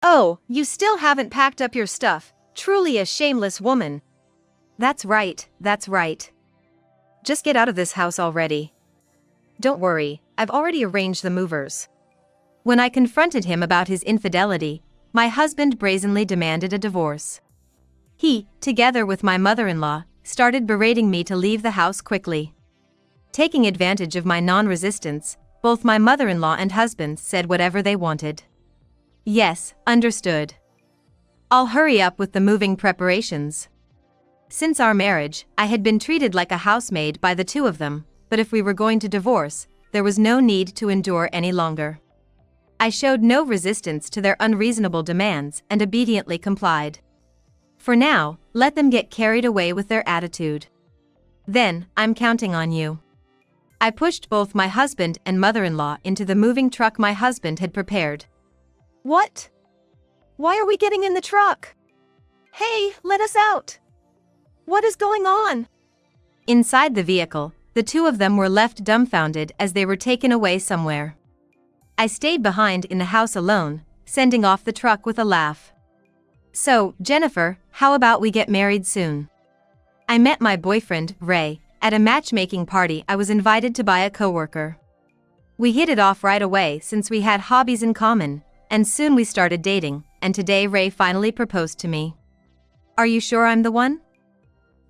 Oh, you still haven't packed up your stuff, truly a shameless woman. That's right, that's right. Just get out of this house already. Don't worry, I've already arranged the movers. When I confronted him about his infidelity, my husband brazenly demanded a divorce. He, together with my mother-in-law, started berating me to leave the house quickly. Taking advantage of my non-resistance, both my mother-in-law and husband said whatever they wanted. Yes, understood. I'll hurry up with the moving preparations. Since our marriage, I had been treated like a housemaid by the two of them, but if we were going to divorce, there was no need to endure any longer. I showed no resistance to their unreasonable demands and obediently complied. For now, let them get carried away with their attitude. Then, I'm counting on you. I pushed both my husband and mother-in-law into the moving truck my husband had prepared. What? Why are we getting in the truck? Hey, let us out! What is going on? Inside the vehicle, the two of them were left dumbfounded as they were taken away somewhere. I stayed behind in the house alone, sending off the truck with a laugh. So, Jennifer, how about we get married soon? I met my boyfriend, Ray, at a matchmaking party I was invited to by a coworker. We hit it off right away since we had hobbies in common, and soon we started dating, and today Ray finally proposed to me. Are you sure I'm the one?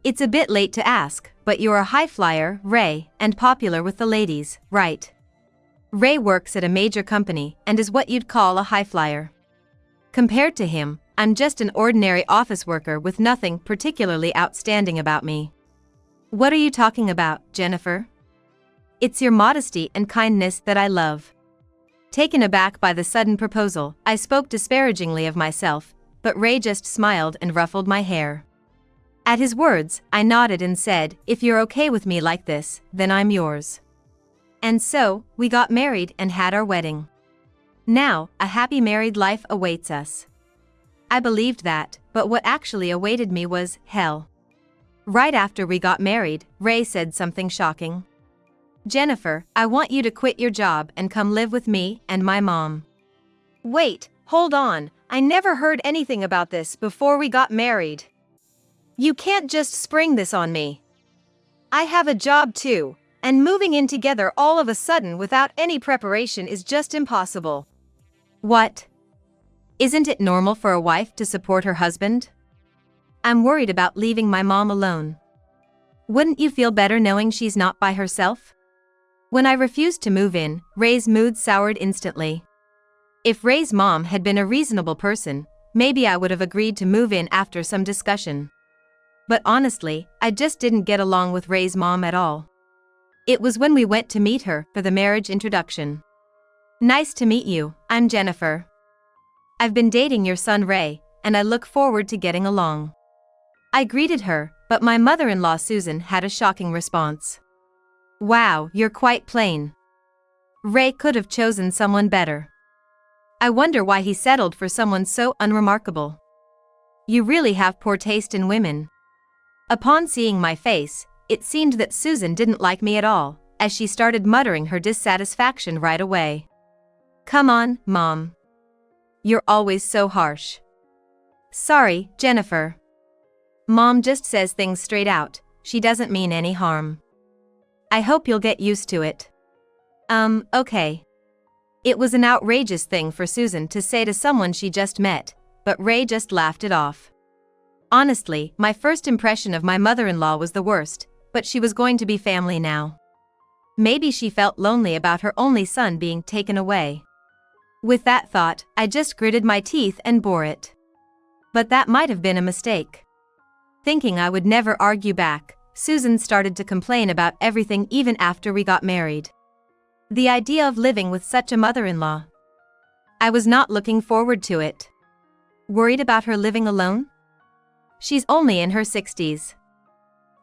It's a bit late to ask, but you're a high flyer, Ray, and popular with the ladies, right? Ray works at a major company and is what you'd call a high flyer. Compared to him, I'm just an ordinary office worker with nothing particularly outstanding about me. What are you talking about, Jennifer? It's your modesty and kindness that I love. Taken aback by the sudden proposal, I spoke disparagingly of myself, but Ray just smiled and ruffled my hair. At his words, I nodded and said, if you're okay with me like this, then I'm yours. And so, we got married and had our wedding. Now, a happy married life awaits us. I believed that, but what actually awaited me was hell. Right after we got married, Ray said something shocking. Jennifer, I want you to quit your job and come live with me and my mom. Wait, hold on, I never heard anything about this before we got married. You can't just spring this on me. I have a job too, and moving in together all of a sudden without any preparation is just impossible. What? Isn't it normal for a wife to support her husband? I'm worried about leaving my mom alone. Wouldn't you feel better knowing she's not by herself? When I refused to move in, Ray's mood soured instantly. If Ray's mom had been a reasonable person, maybe I would have agreed to move in after some discussion. But honestly, I just didn't get along with Ray's mom at all. It was when we went to meet her for the marriage introduction. Nice to meet you, I'm Jennifer. I've been dating your son Ray, and I look forward to getting along. I greeted her, but my mother-in-law Susan had a shocking response. Wow, you're quite plain. Ray could have chosen someone better. I wonder why he settled for someone so unremarkable. You really have poor taste in women. Upon seeing my face, it seemed that Susan didn't like me at all, as she started muttering her dissatisfaction right away. Come on, Mom. You're always so harsh. Sorry, Jennifer. Mom just says things straight out, she doesn't mean any harm. I hope you'll get used to it. Okay. It was an outrageous thing for Susan to say to someone she just met, but Ray just laughed it off. Honestly, my first impression of my mother-in-law was the worst, but she was going to be family now. Maybe she felt lonely about her only son being taken away. With that thought, I just gritted my teeth and bore it. But that might have been a mistake. Thinking I would never argue back, Susan started to complain about everything even after we got married. The idea of living with such a mother-in-law. I was not looking forward to it. Worried about her living alone? She's only in her 60s.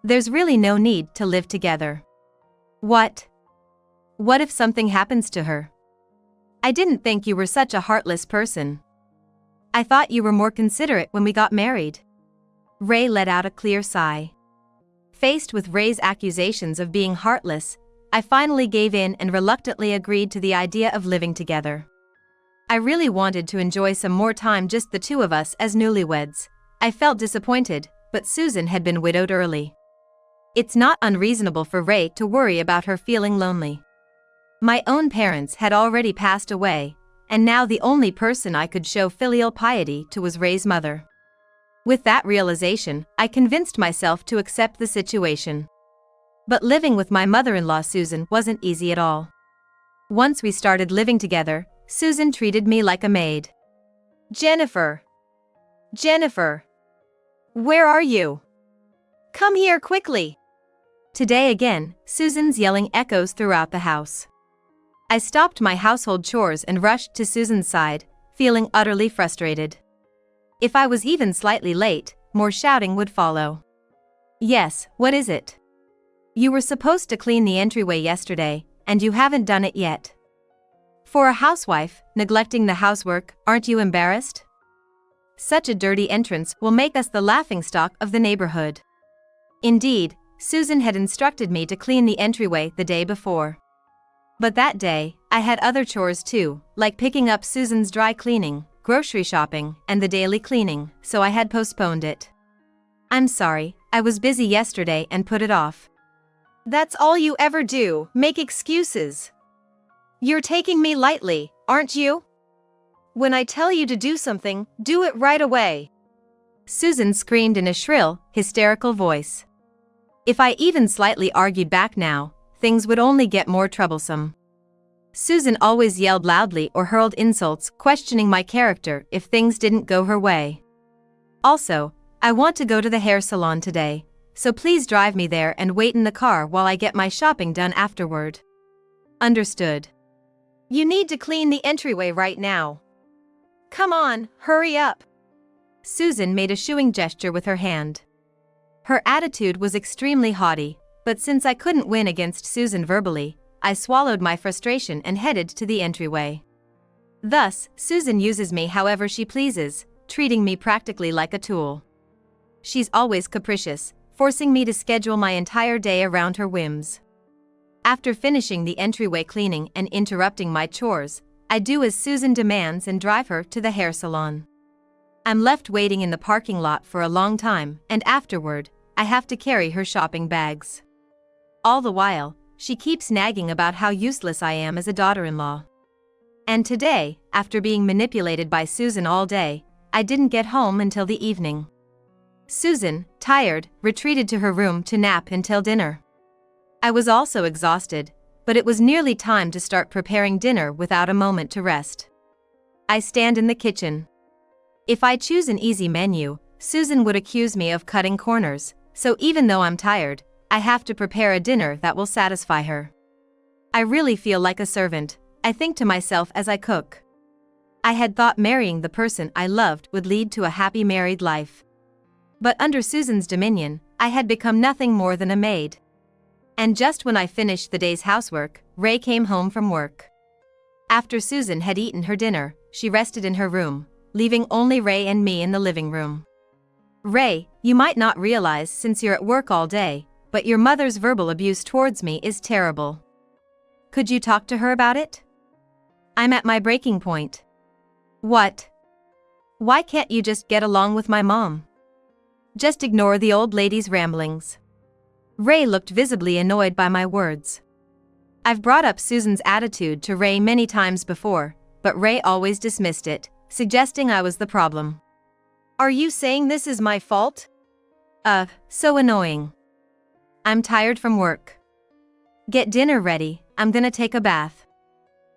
There's really no need to live together. What? What if something happens to her? I didn't think you were such a heartless person. I thought you were more considerate when we got married. Ray let out a clear sigh. Faced with Ray's accusations of being heartless, I finally gave in and reluctantly agreed to the idea of living together. I really wanted to enjoy some more time, just the two of us as newlyweds. I felt disappointed, but Susan had been widowed early. It's not unreasonable for Ray to worry about her feeling lonely. My own parents had already passed away, and now the only person I could show filial piety to was Ray's mother. With that realization, I convinced myself to accept the situation. But living with my mother-in-law Susan wasn't easy at all. Once we started living together, Susan treated me like a maid. Jennifer! Jennifer! Where are you? Come here quickly! Today again, Susan's yelling echoes throughout the house. I stopped my household chores and rushed to Susan's side, feeling utterly frustrated. If I was even slightly late, more shouting would follow. Yes, what is it? You were supposed to clean the entryway yesterday, and you haven't done it yet. For a housewife, neglecting the housework, aren't you embarrassed? Such a dirty entrance will make us the laughingstock of the neighborhood. Indeed, Susan had instructed me to clean the entryway the day before. But that day, I had other chores too, like picking up Susan's dry cleaning, grocery shopping, and the daily cleaning, so I had postponed it. I'm sorry, I was busy yesterday and put it off. That's all you ever do, make excuses. You're taking me lightly, aren't you? When I tell you to do something, do it right away. Susan screamed in a shrill, hysterical voice. If I even slightly argued back now, things would only get more troublesome. Susan always yelled loudly or hurled insults, questioning my character if things didn't go her way. Also, I want to go to the hair salon today, so please drive me there and wait in the car while I get my shopping done afterward. Understood. You need to clean the entryway right now. Come on, hurry up. Susan made a shooing gesture with her hand. Her attitude was extremely haughty, but since I couldn't win against Susan verbally, I swallowed my frustration and headed to the entryway. Thus, Susan uses me however she pleases, treating me practically like a tool. She's always capricious, forcing me to schedule my entire day around her whims. After finishing the entryway cleaning and interrupting my chores, I do as Susan demands and drive her to the hair salon. I'm left waiting in the parking lot for a long time, and afterward, I have to carry her shopping bags. All the while, she keeps nagging about how useless I am as a daughter-in-law. And today, after being manipulated by Susan all day, I didn't get home until the evening. Susan, tired, retreated to her room to nap until dinner. I was also exhausted, but it was nearly time to start preparing dinner without a moment to rest. I stand in the kitchen. If I choose an easy menu, Susan would accuse me of cutting corners, so even though I'm tired, I have to prepare a dinner that will satisfy her. I really feel like a servant, I think to myself as I cook. I had thought marrying the person I loved would lead to a happy married life. But under Susan's dominion, I had become nothing more than a maid. And just when I finished the day's housework, Ray came home from work. After Susan had eaten her dinner, she rested in her room, leaving only Ray and me in the living room. Ray, you might not realize since you're at work all day, but your mother's verbal abuse towards me is terrible. Could you talk to her about it? I'm at my breaking point. What? Why can't you just get along with my mom? Just ignore the old lady's ramblings. Ray looked visibly annoyed by my words. I've brought up Susan's attitude to Ray many times before, but Ray always dismissed it, suggesting I was the problem. Are you saying this is my fault? So annoying. I'm tired from work. Get dinner ready, I'm gonna take a bath.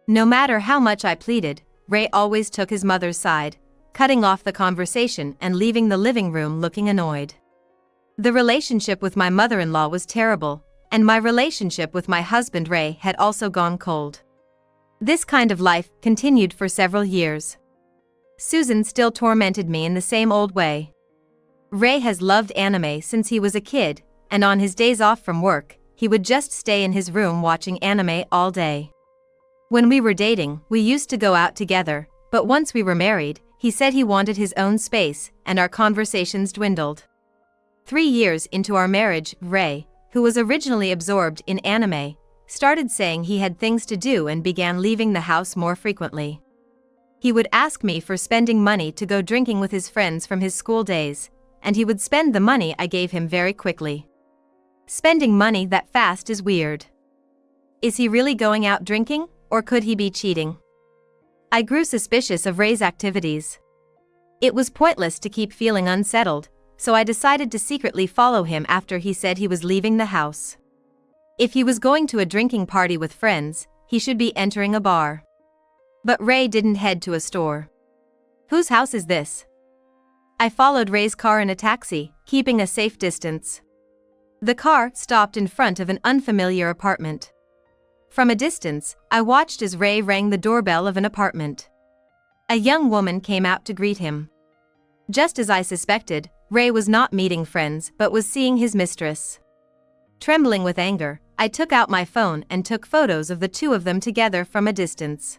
No matter how much I pleaded, Ray always took his mother's side, cutting off the conversation and leaving the living room looking annoyed. The relationship with my mother-in-law was terrible, and my relationship with my husband Ray had also gone cold. This kind of life continued for several years. Susan still tormented me in the same old way. Ray has loved anime since he was a kid, and on his days off from work, he would just stay in his room watching anime all day. When we were dating, we used to go out together, but once we were married, he said he wanted his own space, and our conversations dwindled. 3 years into our marriage, Ray, who was originally absorbed in anime, started saying he had things to do and began leaving the house more frequently. He would ask me for spending money to go drinking with his friends from his school days, and he would spend the money I gave him very quickly. Spending money that fast is weird. Is he really going out drinking, or could he be cheating? I grew suspicious of Ray's activities. It was pointless to keep feeling unsettled, so I decided to secretly follow him after he said he was leaving the house. If he was going to a drinking party with friends, he should be entering a bar. But Ray didn't head to a store. Whose house is this? I followed Ray's car in a taxi, keeping a safe distance. The car stopped in front of an unfamiliar apartment. From a distance, I watched as Ray rang the doorbell of an apartment. A young woman came out to greet him. Just as I suspected, Ray was not meeting friends but was seeing his mistress. Trembling with anger, I took out my phone and took photos of the two of them together from a distance.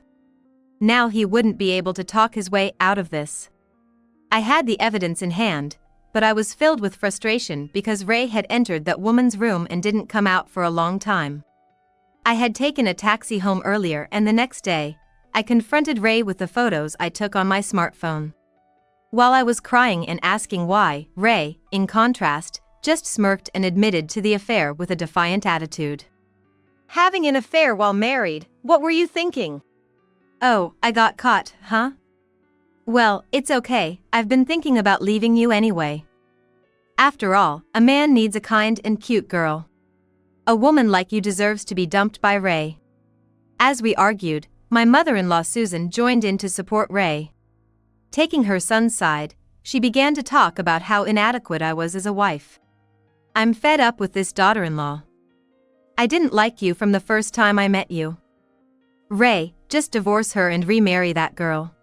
Now he wouldn't be able to talk his way out of this. I had the evidence in hand, but I was filled with frustration because Ray had entered that woman's room and didn't come out for a long time. I had taken a taxi home earlier, and the next day, I confronted Ray with the photos I took on my smartphone. While I was crying and asking why, Ray, in contrast, just smirked and admitted to the affair with a defiant attitude. Having an affair while married, what were you thinking? Oh, I got caught, huh? Well, it's okay, I've been thinking about leaving you anyway. After all, a man needs a kind and cute girl. A woman like you deserves to be dumped by Ray. As we argued, my mother-in-law Susan joined in to support Ray. Taking her son's side, she began to talk about how inadequate I was as a wife. I'm fed up with this daughter-in-law. I didn't like you from the first time I met you. Ray, just divorce her and remarry that girl.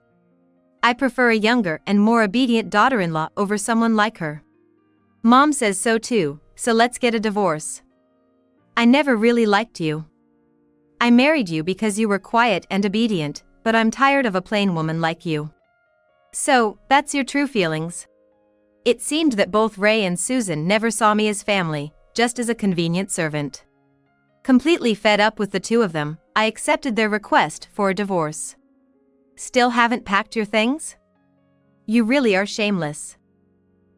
I prefer a younger and more obedient daughter-in-law over someone like her. Mom says so too, so let's get a divorce. I never really liked you. I married you because you were quiet and obedient, but I'm tired of a plain woman like you. So, that's your true feelings. It seemed that both Ray and Susan never saw me as family, just as a convenient servant. Completely fed up with the two of them, I accepted their request for a divorce. Still haven't packed your things? You really are shameless.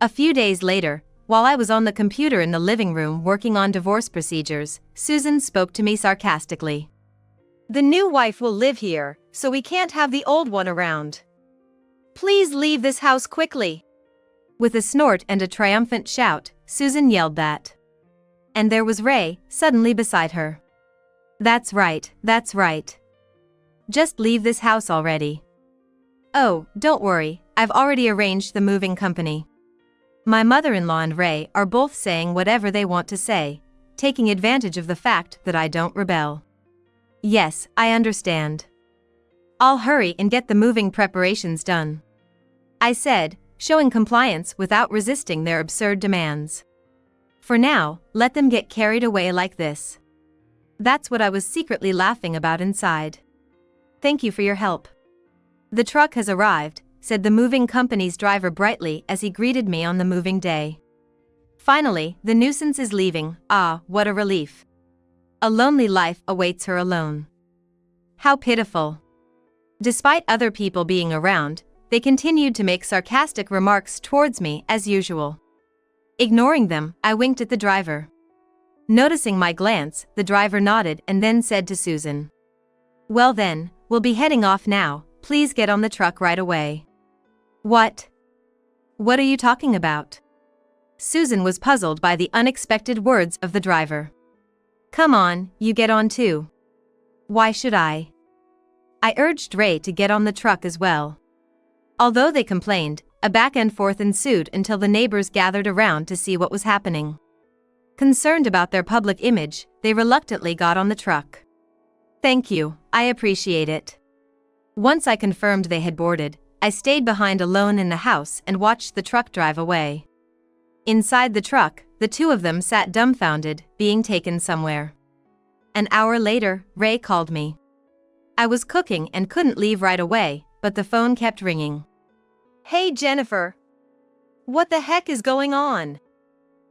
A few days later, while I was on the computer in the living room working on divorce procedures, Susan spoke to me sarcastically. The new wife will live here, so we can't have the old one around. Please leave this house quickly. With a snort and a triumphant shout, Susan yelled that. And there was Ray, suddenly beside her. That's right, that's right. Just leave this house already. Oh, don't worry, I've already arranged the moving company. My mother-in-law and Ray are both saying whatever they want to say, taking advantage of the fact that I don't rebel. Yes, I understand. I'll hurry and get the moving preparations done. I said, showing compliance without resisting their absurd demands. For now, let them get carried away like this. That's what I was secretly laughing about inside. Thank you for your help. The truck has arrived, said the moving company's driver brightly as he greeted me on the moving day. Finally, the nuisance is leaving. Ah, what a relief. A lonely life awaits her alone. How pitiful. Despite other people being around, they continued to make sarcastic remarks towards me as usual. Ignoring them, I winked at the driver. Noticing my glance, the driver nodded and then said to Susan, Well then, we'll be heading off now, please get on the truck right away. What? What are you talking about? Susan was puzzled by the unexpected words of the driver. Come on, you get on too. Why should I? I urged Ray to get on the truck as well. Although they complained, a back and forth ensued until the neighbors gathered around to see what was happening. Concerned about their public image, they reluctantly got on the truck. Thank you, I appreciate it. Once I confirmed they had boarded, I stayed behind alone in the house and watched the truck drive away. Inside the truck, the two of them sat dumbfounded, being taken somewhere. An hour later, Ray called me. I was cooking and couldn't leave right away, but the phone kept ringing. Hey Jennifer. What the heck is going on?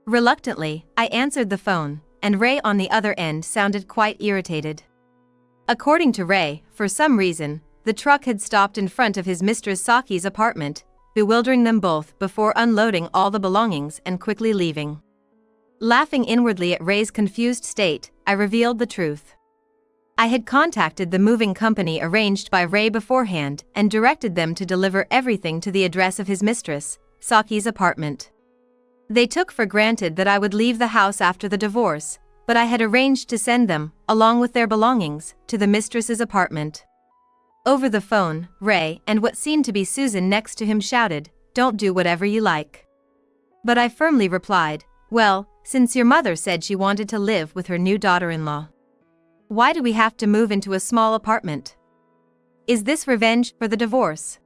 Reluctantly, I answered the phone, and Ray on the other end sounded quite irritated. According to Ray, for some reason, The truck had stopped in front of his mistress Saki's apartment, bewildering them both before unloading all the belongings and quickly leaving. Laughing inwardly at Rei's confused state, I revealed the truth. I had contacted the moving company arranged by Rei beforehand and directed them to deliver everything to the address of his mistress, Saki's apartment. They took for granted that I would leave the house after the divorce, but I had arranged to send them, along with their belongings, to the mistress's apartment. Over the phone, Rei and what seemed to be Susan next to him shouted, "Don't do whatever you like." But I firmly replied, "Well, since your mother said she wanted to live with her new daughter-in-law, why do we have to move into a small apartment? Is this revenge for the divorce?"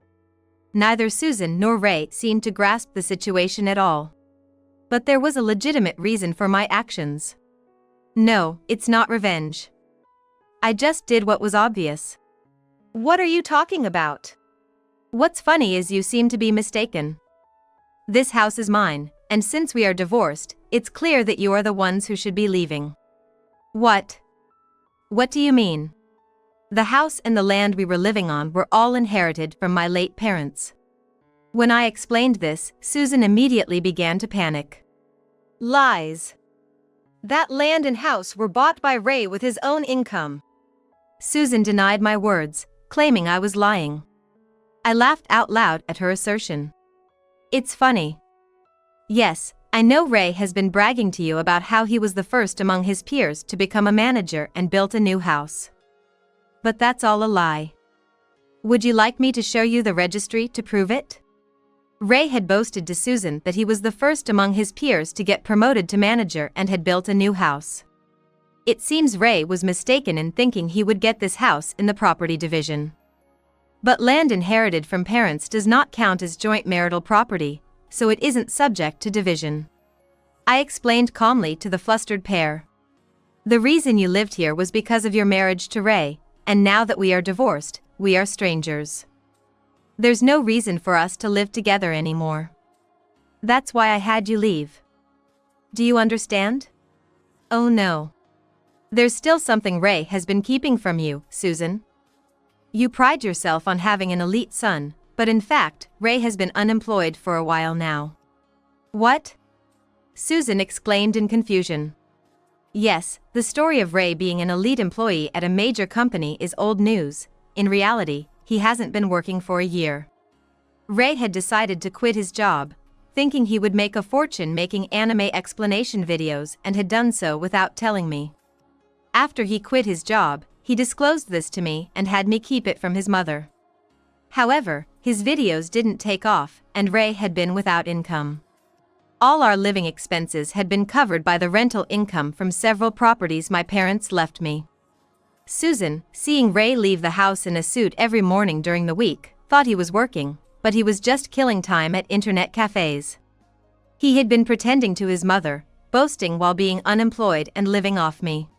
Neither Susan nor Rei seemed to grasp the situation at all. But there was a legitimate reason for my actions. No, it's not revenge. I just did what was obvious. What are you talking about? What's funny is you seem to be mistaken. This house is mine, and since we are divorced, it's clear that you are the ones who should be leaving. What? What do you mean? The house and the land we were living on were all inherited from my late parents. When I explained this, Susan immediately began to panic. Lies. That land and house were bought by Rei with his own income. Susan denied my words, claiming I was lying. I laughed out loud at her assertion. It's funny. Yes, I know Rei has been bragging to you about how he was the first among his peers to become a manager and built a new house. But that's all a lie. Would you like me to show you the registry to prove it? Rei had boasted to Susan that he was the first among his peers to get promoted to manager and had built a new house. It seems Rei was mistaken in thinking he would get this house in the property division. But land inherited from parents does not count as joint marital property, so it isn't subject to division. I explained calmly to the flustered pair. The reason you lived here was because of your marriage to Rei, and now that we are divorced, we are strangers. There's no reason for us to live together anymore. That's why I had you leave. Do you understand? Oh no. There's still something Rei has been keeping from you, Susan. You pride yourself on having an elite son, but in fact, Rei has been unemployed for a while now. What? Susan exclaimed in confusion. Yes, the story of Rei being an elite employee at a major company is old news. In reality, he hasn't been working for a year. Rei had decided to quit his job, thinking he would make a fortune making anime explanation videos and had done so without telling me. After he quit his job, he disclosed this to me and had me keep it from his mother. However, his videos didn't take off and Rei had been without income. All our living expenses had been covered by the rental income from several properties my parents left me. Susan, seeing Rei leave the house in a suit every morning during the week, thought he was working, but he was just killing time at internet cafes. He had been pretending to his mother, boasting while being unemployed and living off me.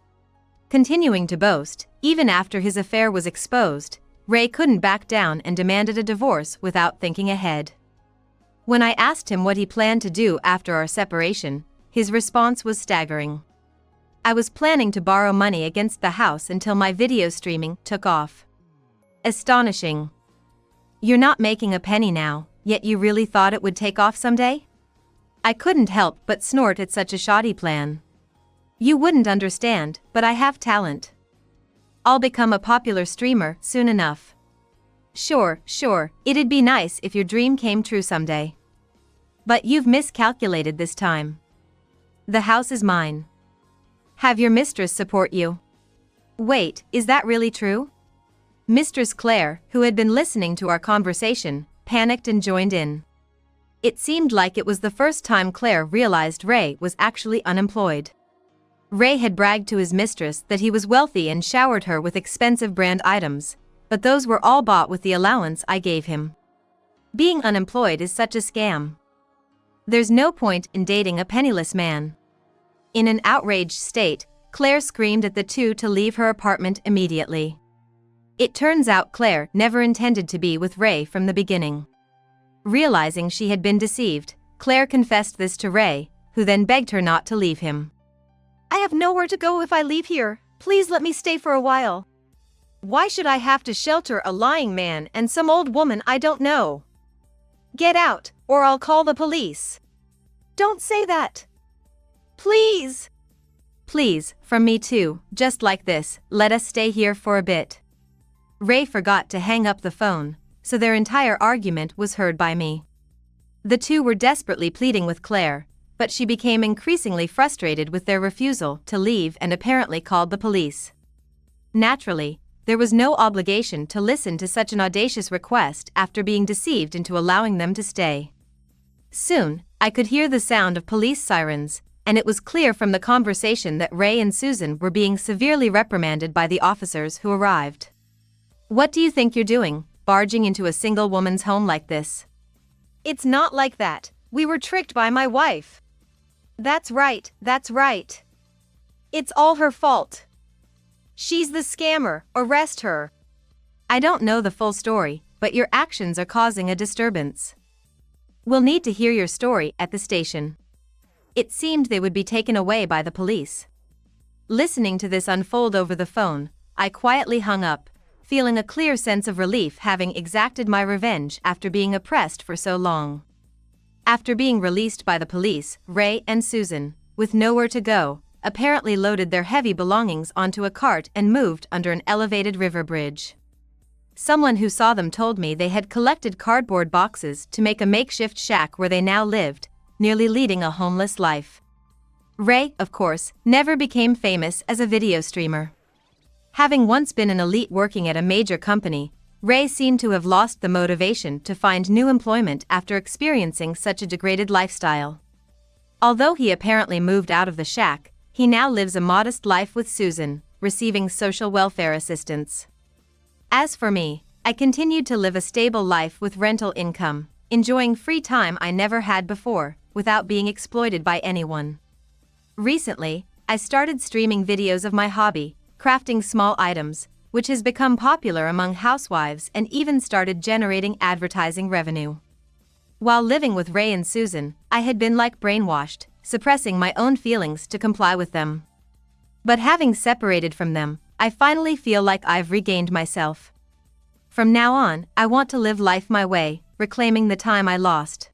Continuing to boast, even after his affair was exposed, Rei couldn't back down and demanded a divorce without thinking ahead. When I asked him what he planned to do after our separation, his response was staggering. I was planning to borrow money against the house until my video streaming took off. Astonishing. You're not making a penny now, yet you really thought it would take off someday? I couldn't help but snort at such a shoddy plan. You wouldn't understand, but I have talent. I'll become a popular streamer soon enough. Sure, it'd be nice if your dream came true someday. But you've miscalculated this time. The house is mine. Have your mistress support you. Wait, is that really true? Mistress Claire, who had been listening to our conversation, panicked and joined in. It seemed like it was the first time Claire realized Rei was actually unemployed. Rei had bragged to his mistress that he was wealthy and showered her with expensive brand items, but those were all bought with the allowance I gave him. Being unemployed is such a scam. There's no point in dating a penniless man. In an outraged state, Claire screamed at the two to leave her apartment immediately. It turns out Claire never intended to be with Rei from the beginning. Realizing she had been deceived, Claire confessed this to Rei, who then begged her not to leave him. I have nowhere to go if I leave here. Please let me stay for a while. Why should I have to shelter a lying man and some old woman I don't know? Get out, or I'll call the police. Don't say that. Please. Please, from me too, just like this, let us stay here for a bit. Ray forgot to hang up the phone, so their entire argument was heard by me. The two were desperately pleading with Claire, but she became increasingly frustrated with their refusal to leave and apparently called the police. Naturally, there was no obligation to listen to such an audacious request after being deceived into allowing them to stay. Soon, I could hear the sound of police sirens, and it was clear from the conversation that Ray and Susan were being severely reprimanded by the officers who arrived. What do you think you're doing, barging into a single woman's home like this? It's not like that. We were tricked by my wife. That's right, that's right. It's all her fault. She's the scammer, arrest her. I don't know the full story, but your actions are causing a disturbance. We'll need to hear your story at the station. It seemed they would be taken away by the police. Listening to this unfold over the phone, I quietly hung up, feeling a clear sense of relief having exacted my revenge after being oppressed for so long. After being released by the police, Ray and Susan, with nowhere to go, apparently loaded their heavy belongings onto a cart and moved under an elevated river bridge. Someone who saw them told me they had collected cardboard boxes to make a makeshift shack where they now lived, nearly leading a homeless life. Ray, of course, never became famous as a video streamer. Having once been an elite working at a major company, Ray seemed to have lost the motivation to find new employment after experiencing such a degraded lifestyle. Although he apparently moved out of the shack, he now lives a modest life with Susan, receiving social welfare assistance. As for me, I continued to live a stable life with rental income, enjoying free time I never had before, without being exploited by anyone. Recently, I started streaming videos of my hobby, crafting small items, which has become popular among housewives and even started generating advertising revenue. While living with Ray and Susan, I had been like brainwashed, suppressing my own feelings to comply with them. But having separated from them, I finally feel like I've regained myself. From now on, I want to live life my way, reclaiming the time I lost.